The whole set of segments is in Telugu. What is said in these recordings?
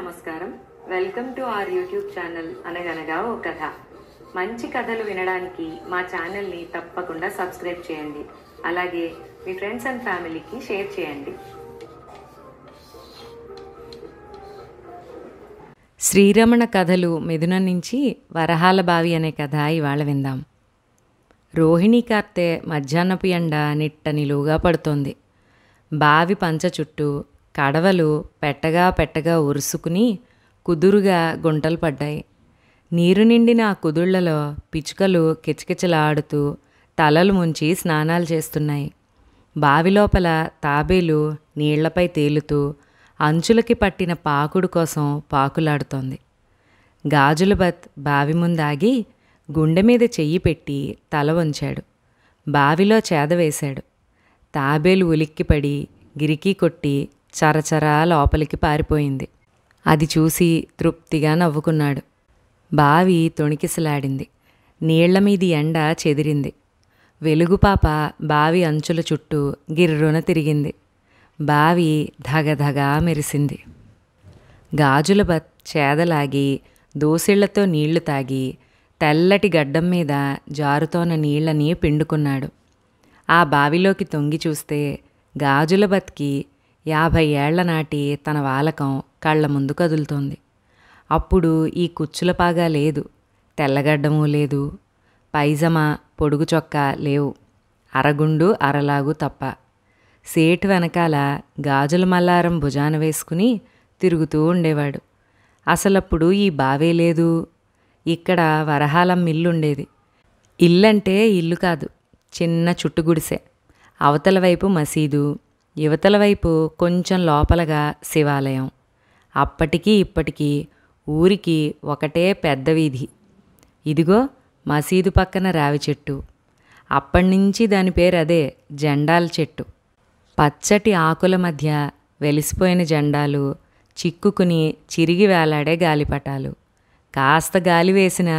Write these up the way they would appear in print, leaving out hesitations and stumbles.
నమస్కారం. Welcome to our YouTube channel అనగనగా ఓ కథ. మంచి కథలు వినడానికి మా ఛానల్ని తప్పకుండా సబ్స్క్రైబ్ చేయండి. అలాగే మీ ఫ్రెండ్స్ అండ్ ఫ్యామిలీకి షేర్ చేయండి. శ్రీరమణ కథలు మిథున నుంచి వరహాల బావి అనే కథ ఇవాళ విందాం. రోహిణీ కార్తె మధ్యాహ్నపు ఎండ నిట్టనిలువుగా పడుతోంది. బావి పంచ చుట్టూ కడవలు పెట్టగా ఉరుసుకుని కుదురుగా గుంటలు పడ్డాయి. నీరు నిండిన ఆ కుదుళ్లలో పిచ్చుకలు కిచకిచలాడుతూ తలలు ముంచి స్నానాలు చేస్తున్నాయి. బావి లోపల తాబేలు నీళ్లపై తేలుతూ అంచులకి పట్టిన పాకుడు కోసం పాకులాడుతోంది. గాజులబత్ బావి ముందాగి గుండె మీద చెయ్యి పెట్టి తల వంచాడు. బావిలో చేదవేశాడు. తాబేలు ఉలిక్కిపడి గిరికి కొట్టి చరచరా లోపలికి పారిపోయింది. అది చూసి తృప్తిగా నవ్వుకున్నాడు. బావి తొణికిసలాడింది. నీళ్లమీది ఎండ చెదిరింది. వెలుగుపాప బావి అంచుల చుట్టూ గిర్రున తిరిగింది. బావి ధగధగా మెరిసింది. గాజులబత్ చేదలాగి దోసిళ్లతో నీళ్లు తాగి తెల్లటి గడ్డం మీద జారుతోన్న నీళ్లని పిండుకున్నాడు. ఆ బావిలోకి తొంగి చూస్తే గాజులబత్కి 50 ఏళ్ల నాటి తన వాలకం కళ్ల ముందు కదులుతోంది. అప్పుడు ఈ కుచ్చులపాగా లేదు, తెల్లగడ్డమూ లేదు, పైజమా పొడుగు చొక్కా లేవు, అరగుండు అరలాగు తప్ప. సేటు వెనకాల గాజుల మల్లారం భుజాన వేసుకుని తిరుగుతూ ఉండేవాడు. అసలప్పుడు ఈ బావే లేదు. ఇక్కడ వరహాలమ్మ ఇల్లుండేది. ఇల్లంటే ఇల్లు కాదు, చిన్న చుట్టుగుడిసె. అవతల వైపు మసీదు, యువతల వైపు కొంచెం లోపలగా శివాలయం. అప్పటికీ ఇప్పటికీ ఊరికి ఒకటే పెద్ద వీధి. ఇదిగో మసీదు పక్కన రావి చెట్టు. అప్పటినుంచి దాని పేరు అదే, జెండాల చెట్టు. పచ్చటి ఆకుల మధ్య వెలిసిపోయిన జెండాలు, చిక్కుకుని చిరిగి వేలాడే గాలిపటాలు. కాస్త గాలి వేసిన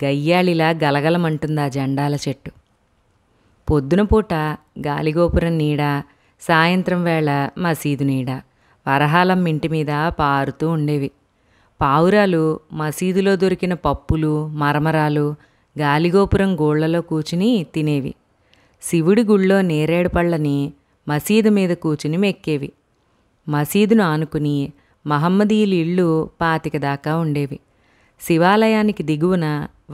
గయ్యాళిలా గలగలమంటుందా జెండాల చెట్టు. పొద్దున పూట గాలిగోపురం నీడ, సాయంత్రం వేళ మసీదు నీడ వరహాలమ్మ ఇంటి మీద పారుతూ ఉండేవి. పావురాలు మసీదులో దొరికిన పప్పులు మరమరాలు గాలిగోపురం గోళ్లలో కూచుని తినేవి. శివుడి గుళ్ళో నేరేడు పళ్ళని మసీదు మీద కూచుని మెక్కేవి. మసీదును ఆనుకుని మహమ్మదీయుల ఇళ్ళు 25 దాకా ఉండేవి. శివాలయానికి దిగువన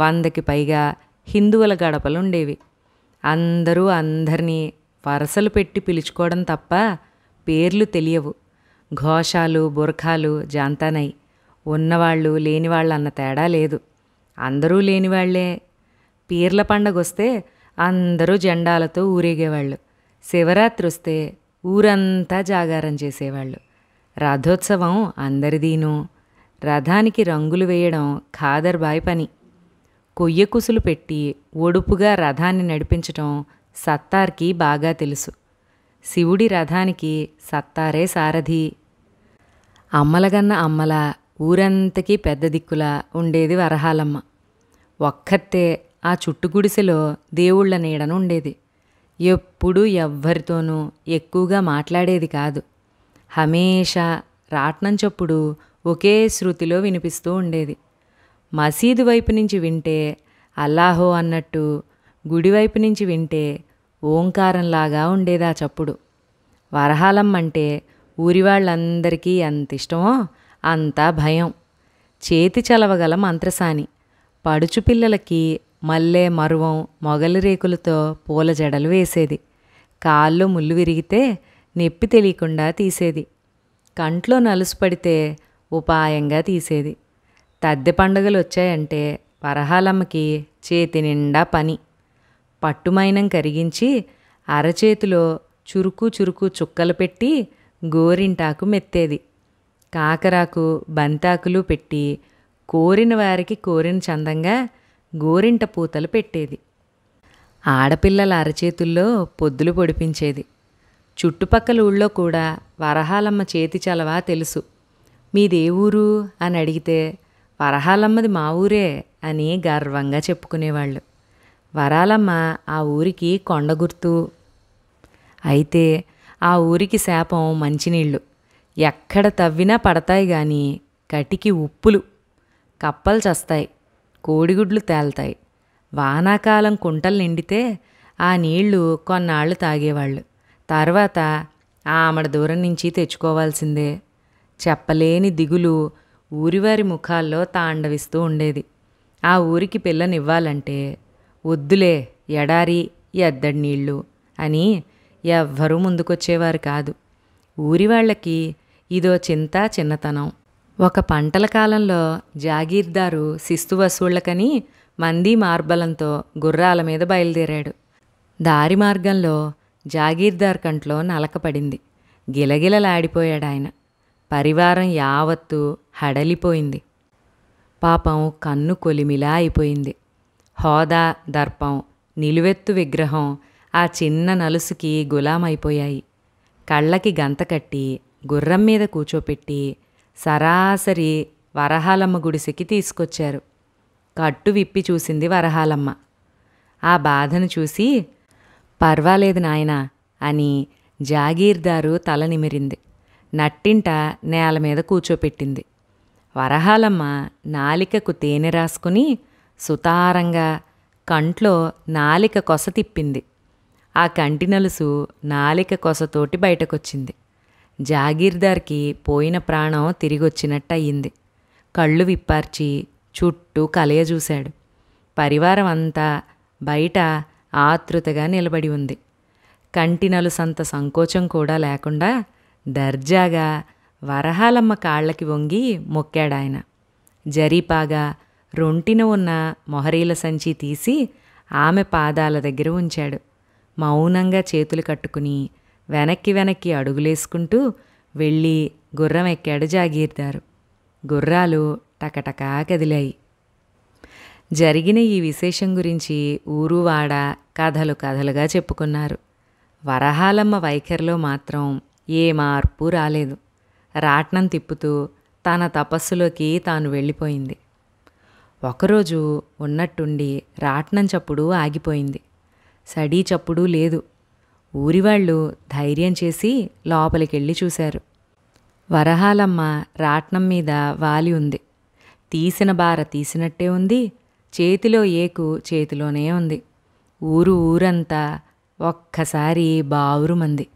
100కి పైగా హిందువుల గడపలుండేవి. అందరూ అందరినీ వరసలు పెట్టి పిలుచుకోవడం తప్ప పేర్లు తెలియవు. ఘోషాలు బుర్ఖాలు జాంతానై. ఉన్నవాళ్ళు లేనివాళ్ళు అన్న తేడా లేదు. అందరూ లేనివాళ్లే. పీర్ల పండగొస్తే అందరూ జెండాలతో ఊరేగేవాళ్ళు. శివరాత్రి వస్తే ఊరంతా జాగారం చేసేవాళ్ళు. రథోత్సవం అందరిదీను. రథానికి రంగులు వేయడం ఖాదర్బాయ్ పని. కొయ్య కుసులు పెట్టి ఒడుపుగా రథాన్ని నడిపించటం సత్తార్కి బాగా తెలుసు. శివుడి రథానికి సత్తారే సారథి. అమ్మలగన్న అమ్మల ఊరంతకీ పెద్ద దిక్కులా ఉండేది వరహాలమ్మ. ఒక్కతే ఆ చుట్టుగుడిసెలో దేవుళ్ల నీడను ఉండేది. ఎప్పుడూ ఎవ్వరితోనూ ఎక్కువగా మాట్లాడేది కాదు. హమేషా రాట్నం చప్పుడు ఒకే శృతిలో వినిపిస్తూ ఉండేది. మసీదు వైపు నుంచి వింటే అల్లాహో అన్నట్టు, గుడివైపు నుంచి వింటే ఓంకారంలాగా ఉండేదా చప్పుడు. వరహాలమ్మంటే ఊరి వాళ్ళందరికీ ఎంత ఇష్టమో అంతా భయం. చేతి చలవగల మంత్రసాని. పడుచు పిల్లలకి మల్లె మరువం మొగలి రేకులతో పూల జడలు వేసేది. కాల్లో ముళ్ళు విరిగితే నొప్పి తెలియకుండా తీసేది. కంట్లో నలుసు పడితే ఉపాయంగా తీసేది. తద్దె పండుగలు వచ్చాయంటే వరహాలమ్మకి చేతి నిండా పని. పట్టుమైనం కరిగించి అరచేతిలో చురుకు చుక్కలు పెట్టి గోరింటాకు మెత్తేది. కాకరాకు బంతాకులు పెట్టి కోరిన వారికి కోరిన చందంగా గోరింట పూతలు పెట్టేది. ఆడపిల్లల అరచేతుల్లో పొద్దులు పొడిపించేది. చుట్టుపక్కల ఊళ్ళో కూడా వరహాలమ్మ చేతి చలవా తెలుసు. మీదే ఊరు అని అడిగితే వరహాలమ్మది మా ఊరే అని గర్వంగా చెప్పుకునేవాళ్ళు. వరాలమ్మ ఆ ఊరికి కొండ గుర్తు. అయితే ఆ ఊరికి శాపం మంచినీళ్ళు. ఎక్కడ తవ్వినా పడతాయి గాని కటికి ఉప్పులు, కప్పలు చస్తాయి, కోడిగుడ్లు తేల్తాయి. వానాకాలం కుంటలు నిండితే ఆ నీళ్లు కొన్నాళ్ళు తాగేవాళ్ళు. తర్వాత ఆమడ దూరం నుంచి తెచ్చుకోవాల్సిందే. చెప్పలేని దిగులు ఊరివారి ముఖాల్లో తాండవిస్తూ ఉండేది. ఆ ఊరికి పిల్లనివ్వాలంటే వద్దులే, ఎడారి, ఎద్దడి నీళ్ళు అని ఎవ్వరూ ముందుకొచ్చేవారు కాదు. ఊరివాళ్లకి ఇదో చింత, చిన్నతనం. ఒక పంటల కాలంలో జాగీర్దారు శిస్తు వసూళ్లకని మంది మార్బలంతో గుర్రాల మీద బయలుదేరాడు. దారి మార్గంలో జాగీర్దార్ కంట్లో నలకపడింది. గిలగిలలాడిపోయాడాయన. పరివారం యావత్తు హడలిపోయింది. పాపం కన్ను కొలిమిలా అయిపోయింది. హోదా, దర్పం, నిలువెత్తు విగ్రహం ఆ చిన్న నలుసుకి గులామైపోయాయి. కళ్ళకి గంత కట్టి గుర్రం మీద కూచోపెట్టి సరాసరి వరహాలమ్మ గుడిసెకి తీసుకొచ్చారు. కట్టు విప్పి చూసింది వరహాలమ్మ. ఆ బాధను చూసి, పర్వాలేదు నాయనా అని జాగీర్దారు తల నిమిరింది. నట్టింట నేల మీద కూచోపెట్టింది. వరహాలమ్మ నాలికకు తేనె రాసుకుని సుతారంగా కంట్లో నాలిక కొస తిప్పింది. ఆ కంటి నలుసు నాలిక కొసతోటి బయటకొచ్చింది. జాగీర్దార్కి పోయిన ప్రాణం తిరిగొచ్చినట్టయింది. కళ్ళు విప్పార్చి చుట్టూ కలయజూశాడు. పరివారం అంతా బయట ఆతృతగా నిలబడి ఉంది. కంటి నలుసంత సంకోచం కూడా లేకుండా దర్జాగా వరహాలమ్మ కాళ్ళకి వంగి మొక్కాడాయన. జరీపాగా రొంటిన ఉన్న మొహరీల సంచి తీసి ఆమె పాదాల దగ్గర ఉంచాడు. మౌనంగా చేతులు కట్టుకుని వెనక్కి వెనక్కి అడుగులేసుకుంటూ వెళ్ళి గుర్రం ఎక్కాడు జాగీర్దారు. గుర్రాలు టకటకా కదిలాయి. జరిగిన ఈ విశేషం గురించి ఊరువాడ కథలు కథలుగా చెప్పుకున్నారు. వరహాలమ్మ వైఖరిలో మాత్రం ఏ మార్పు రాలేదు. రాట్నం తిప్పుతూ తన తపస్సులోకి తాను వెళ్ళిపోయింది. ఒకరోజు ఉన్నట్టుండి రాట్నం చప్పుడు ఆగిపోయింది. సడీ చప్పుడు లేదు. ఊరివాళ్ళు ధైర్యం చేసి లోపలికెళ్ళి చూశారు. వరహాలమ్మ రాట్నం మీద వాలి ఉంది. తీసిన బార తీసినట్టే ఉంది. చేతిలో ఏకు చేతిలోనే ఉంది. ఊరంతా ఒక్కసారి బావురుమంది.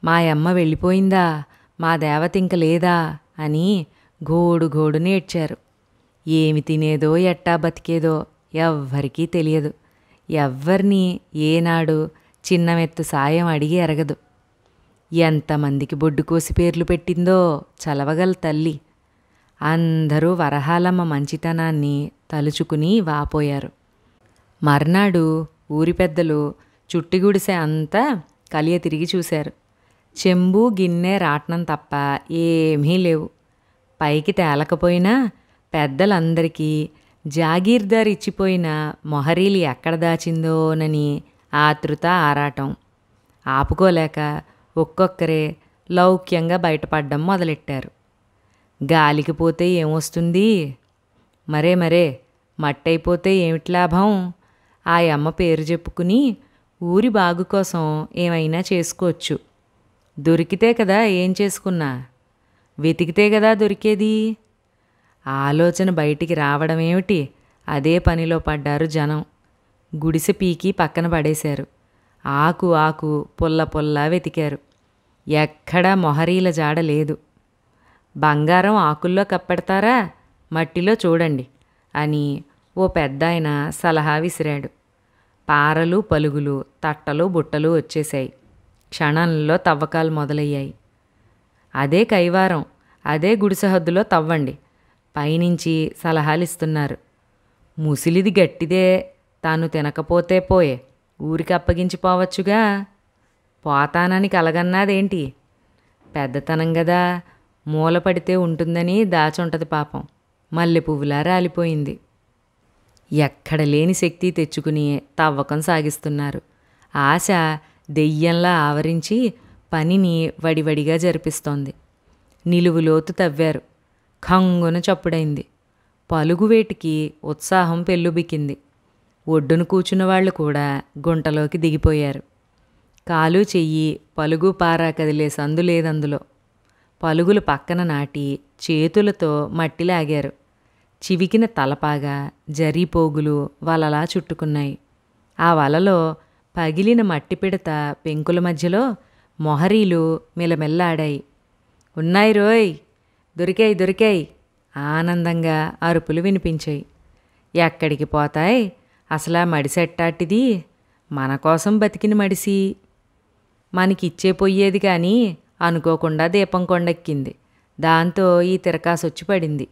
మాయమ్మ వెళ్ళిపోయిందా, మా దేవత ఇంక లేదా అని గోడు గోడుని ఏడ్చారు. ఏమి తినేదో ఎట్టా బతికేదో ఎవ్వరికీ తెలియదు. ఎవ్వరినీ ఏనాడు చిన్నమెత్తు సాయం అడిగి ఎరగదు. ఎంతమందికి బొడ్డు కోసి పేర్లు పెట్టిందో చలవగల తల్లి. అందరూ వరహాలమ్మ మంచితనాన్ని తలుచుకుని వాపోయారు. మర్నాడు ఊరి పెద్దలు చుట్టిగుడిసె అంతా కలియ తిరిగి చూశారు. చెంబు, గిన్నె, రాట్నం తప్ప ఏమీ లేవు. పైకి తేలకపోయినా పెద్దలందరికీ జాగీర్దార్ ఇచ్చిపోయిన మొహరీలు ఎక్కడ దాచిందోనని ఆతృత, ఆరాటం. ఆపుకోలేక ఒక్కొక్కరే లౌక్యంగా బయటపడ్డం మొదలెట్టారు. గాలికి పోతే ఏమొస్తుంది, మరే మట్టయిపోతే ఏమిటి లాభం, ఆ అమ్మ పేరు చెప్పుకుని ఊరి బాగు కోసం ఏమైనా చేసుకోవచ్చు. దొరికితే కదా ఏం చేసుకున్నా, వెతికితే కదా దొరికేది. ఆలోచన బయటికి రావడమేమిటి, అదే పనిలో పడ్డారు జనం. గుడిసె పీకి పక్కన పడేశారు. ఆకు ఆకు పుల్ల పుల్ల వెతికారు. ఎక్కడా మొహరీల జాడ లేదు. బంగారం ఆకుల్లో కప్పెడతారా, మట్టిలో చూడండి అని ఓ పెద్దాయన సలహా విసిరాడు. పారలు, పలుగులు, తట్టలు, బుట్టలు వచ్చేశాయి. క్షణంలో తవ్వకాలు మొదలయ్యాయి. అదే కైవారం, అదే గుడిసె హద్దులో తవ్వండి, పైనుంచి సలహాలిస్తున్నారు. ముసిలిది గట్టిదే, తాను తినకపోతే పోయే, ఊరికి అప్పగించిపోవచ్చుగా. పోతానని కలగన్నాదేంటి, పెద్దతనం గదా, మూలపడితే ఉంటుందని దాచుంటది పాపం. మల్లె పువ్వులా రాలిపోయింది. ఎక్కడ లేని శక్తి తెచ్చుకుని తవ్వకం సాగిస్తున్నారు. ఆశ దెయ్యంలా ఆవరించి పనిని వడివడిగా జరిపిస్తోంది. నిలువులోతు తవ్వారు. ఖంగున చప్పుడైంది. పలుగువేటికి ఉత్సాహం పెల్లుబికింది. ఒడ్డున కూచున్న వాళ్ళు కూడా గుంటలోకి దిగిపోయారు. కాలు చెయ్యి పలుగు పారా కదిలే సందు లేదందులో. పలుగులు పక్కన నాటి చేతులతో మట్టి లాగారు. చివికిన తలపాగా జరీపోగులు వలలా చుట్టుకున్నాయి. ఆ వలలో పగిలిన మట్టి పిడత పెంకుల మధ్యలో మొహరీలు మిలమిల్లాడాయి. ఉన్నాయి రోయ్, దొరికాయి దొరికాయి ఆనందంగా అరుపులు వినిపించాయి. ఎక్కడికి పోతాయి అసలా మడిసెట్టాటిది, మన కోసం బతికిన మడిసి. మనకిచ్చే పొయ్యేది కానీ అనుకోకుండా దీపం కొండెక్కింది. దాంతో ఈ తిరకాసొచ్చి పడింది.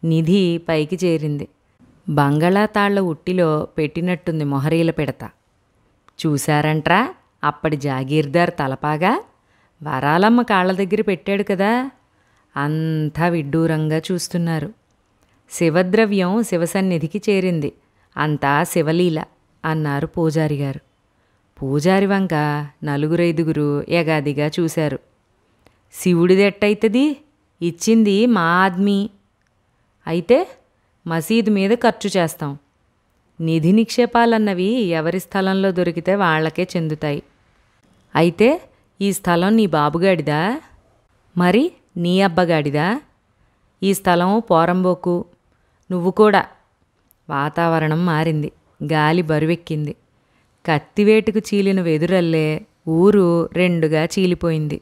నిధి పైకి చేరింది. బంగళా తాళ్ల ఉట్టిలో పెట్టినట్టుంది మొహరీల పిడత. చూశారంట్రా అప్పటి జాగీర్దార్ తలపాగా? వరాలమ్మ కాళ్ళ దగ్గర పెట్టాడు కదా. అంతా విడ్డూరంగా చూస్తున్నారు. శివద్రవ్యం శివసన్నిధికి చేరింది, అంతా శివలీల అన్నారు పూజారి గారు. పూజారి వంక నలుగురైదుగురు ఎగాదిగా చూశారు. శివుడిదెట్టయితది? ఇచ్చింది మా ఆద్మీ. అయితే మసీదు మీద ఖర్చు చేస్తాం. నిధి నిక్షేపాలన్నవి ఎవరి స్థలంలో దొరికితే వాళ్లకే చెందుతాయి. అయితే ఈ స్థలం నీ బాబుగాడిదా? మరి నీ అబ్బగాడిదా? ఈ స్థలం పోరంబోకు. నువ్వు కూడా. వాతావరణం మారింది. గాలి బరువెక్కింది. కత్తివేటుకు చీలిన వెదురల్లే ఊరు రెండుగా చీలిపోయింది.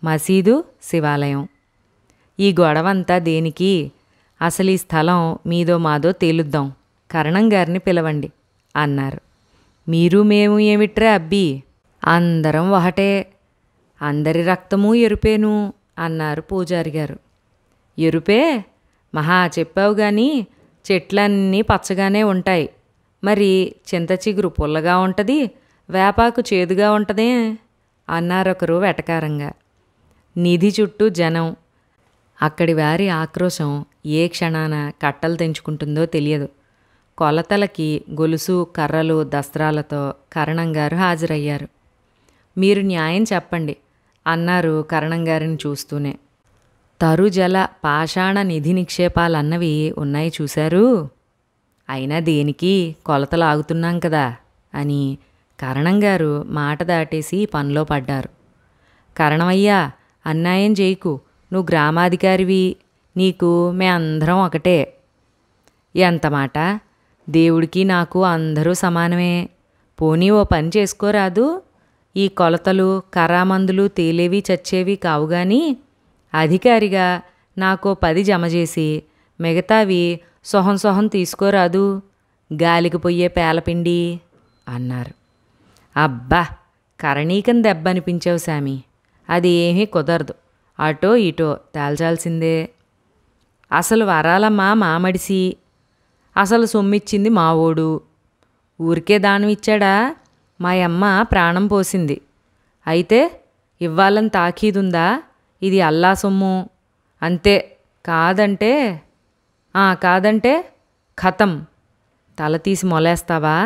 మసీదు, శివాలయం. ఈ గొడవంతా దేనికి? అసలు ఈ స్థలం మీదో మాదో తేలుద్దాం. కరణం గారిని పిలవండి అన్నారు. మీరు మేము ఏమిట్రా అబ్బి, అందరం ఒకటే, అందరి రక్తమూ ఎరుపేను అన్నారు పూజారి గారు. ఎరుపే? మహా చెప్పావు గాని చెట్లన్నీ పచ్చగానే ఉంటాయి. మరి చింత చిగురు పుల్లగా ఉంటుంది, వేపాకు చేదుగా ఉంటదే అన్నారొకరు వెటకారంగా. నిధి చుట్టూ జనం. అక్కడి వారి ఆక్రోశం ఏ క్షణాన కట్టలు తెంచుకుంటుందో తెలియదు. కొలతలకి గొలుసు, కర్రలు, దస్త్రాలతో కరణంగారు హాజరయ్యారు. మీరు న్యాయం చెప్పండి అన్నారు కరణంగారిని చూస్తూనే. తరుజల పాషాణ నిధి నిక్షేపాలన్నవి ఉన్నాయి చూశారు. అయినా దేనికి, కొలతలు ఆగుతున్నాం కదా అని కరణంగారు మాట దాటేసి పనిలో పడ్డారు. కరణమయ్యా, అన్యాయం చేయకు, నువ్వు గ్రామాధికారివి, నీకు మే అందరం ఒకటే. ఎంత మాట! దేవుడికి నాకు అందరూ సమానమే. పోనీ ఓ పని చేసుకోరాదు? ఈ కొలతలు కరామందులు తేలేవి చచ్చేవి కావుగాని అధికారిగా నాకో 10 జమ చేసి మిగతావి సొహం సొహం తీసుకోరాదు? గాలికి పొయ్యే పేలపిండి అన్నారు. అబ్బా, కరణీకం దెబ్బనిపించావు సామి. అది ఏమీ కుదరదు. అటో ఇటో తేల్చాల్సిందే. అసలు వరాలమ్మ మామడిసి, అసలు సొమ్మిచ్చింది మావోడు. ఊరికే దానం ఇచ్చాడా? మా అమ్మ ప్రాణం పోసింది. అయితే ఇవ్వాలని తాకీదుందా? ఇది అల్లా సొమ్ము అంతే. కాదంటే ఖతం. తల తీసి మొలేస్తావా?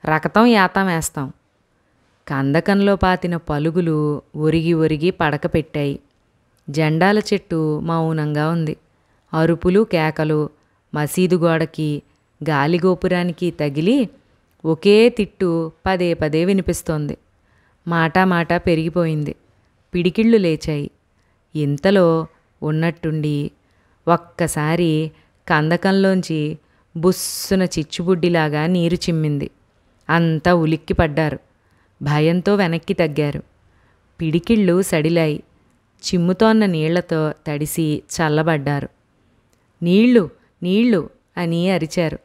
రకతం యాతం వేస్తాం. కందకంలో పాతిన పలుగులు ఒరిగి ఒరిగి పడక పెట్టాయి. జెండాల చెట్టు మౌనంగా ఉంది. అరుపులు కేకలు మసీదు గోడకి గాలిగోపురానికి తగిలి ఒకే తిట్టు పదే పదే వినిపిస్తోంది. మాట పెరిగిపోయింది. పిడికిళ్ళు లేచాయి. ఇంతలో ఉన్నట్టుండి ఒక్కసారి కందకంలోంచి బుస్సున చిచ్చుబుడ్డిలాగా నీరు చిమ్మింది. అంతా ఉలిక్కి పడ్డారు. భయంతో వెనక్కి తగ్గారు. పిడికిళ్ళు సడిలాయి. చిమ్ముతోన్న నీళ్లతో తడిసి చల్లబడ్డారు. నీళ్ళు నీళ్ళు అని అరిచారు.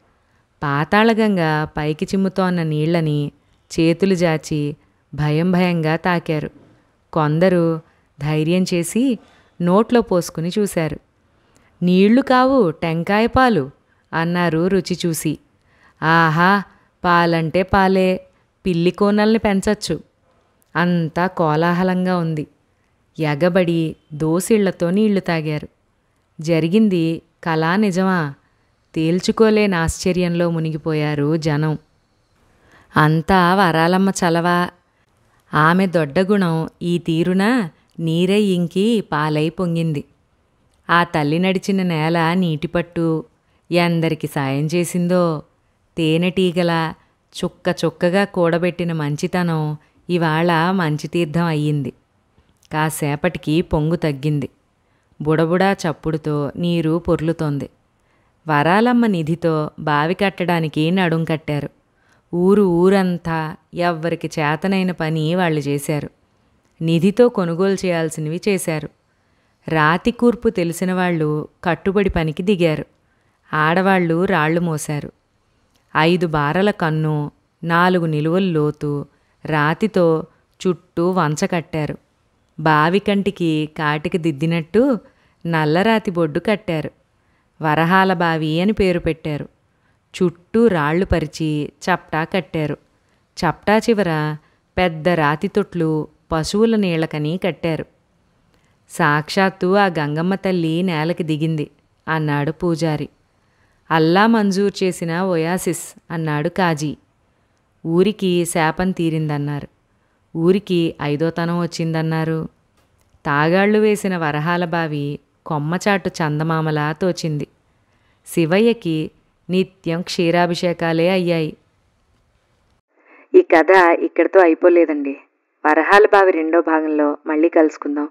పాతాళగంగ పైకి చిమ్ముతోన్న నీళ్లని చేతులు జాచి భయంగా తాకారు. కొందరు ధైర్యం చేసి నోట్లో పోసుకుని చూశారు. నీళ్లు కావు, టెంకాయ పాలు అన్నారు రుచి చూసి. ఆహా, పాలంటే పాలే, పిల్లి కోనల్ని పెంచచ్చు. అంతా కోలాహలంగా ఉంది. ఎగబడి దోసిళ్లతో నీళ్లు తాగారు. జరిగింది కళా నిజమా? తేల్చుకోలేని ఆశ్చర్యంలో మునిగిపోయారు జనం. అంతా వరాలమ్మ చలవా. ఆమె దొడ్డగుణం ఈ తీరున నీరై ఇంకి పాలై పొంగింది. ఆ తల్లి నడిచిన నేల నీటిపట్టు ఎందరికి సాయం చేసిందో. తేనెటీగల చుక్క చుక్కగా కూడబెట్టిన మంచితనం ఇవాళ మంచి తీర్థం అయ్యింది. కాసేపటికి పొంగు తగ్గింది. బుడబుడా చప్పుడుతో నీరు పొర్లుతోంది. వరాలమ్మ నిధితో బావి కట్టడానికి నడుం కట్టారు. ఊరంతా ఎవ్వరికి చేతనైన పని వాళ్ళు చేశారు. నిధితో కొనుగోలు చేయాల్సినవి చేశారు. రాతి కూర్పు తెలిసిన వాళ్ళు కట్టుబడి పనికి దిగారు. ఆడవాళ్ళు రాళ్లు మోశారు. 5 బారల కన్ను, 4 నిలువల లోతు రాతితో చుట్టూ వంచ కట్టారు. బావి కంటికి కాటికి దిద్దినట్టు నల్లరాతి బొడ్డు కట్టారు. వరహాల బావి అని పేరు పెట్టారు. చుట్టూ రాళ్లు పరిచి చప్టా కట్టారు. చప్టా చివర పెద్ద రాతి తొట్లు పశువుల నీళ్లకని కట్టారు. సాక్షాత్తు ఆ గంగమ్మ తల్లి నేలకి దిగింది అన్నాడు పూజారి. అల్లా మంజూరు చేసిన ఒయాసిస్ అన్నాడు కాజీ. ఊరికి శాపం తీరిందన్నారు. ఊరికి 5వ తనం వచ్చిందన్నారు. తాగాళ్లు వేసిన వరహాల బావి కొమ్మచాటు చందమామలా తోచింది. శివయ్యకి నిత్యం క్షీరాభిషేకాలే అయ్యాయి. ఈ కథ ఇక్కడితో అయిపోలేదండి. వరహాల బావి 2వ భాగంలో మళ్ళీ కలుసుకుందాం.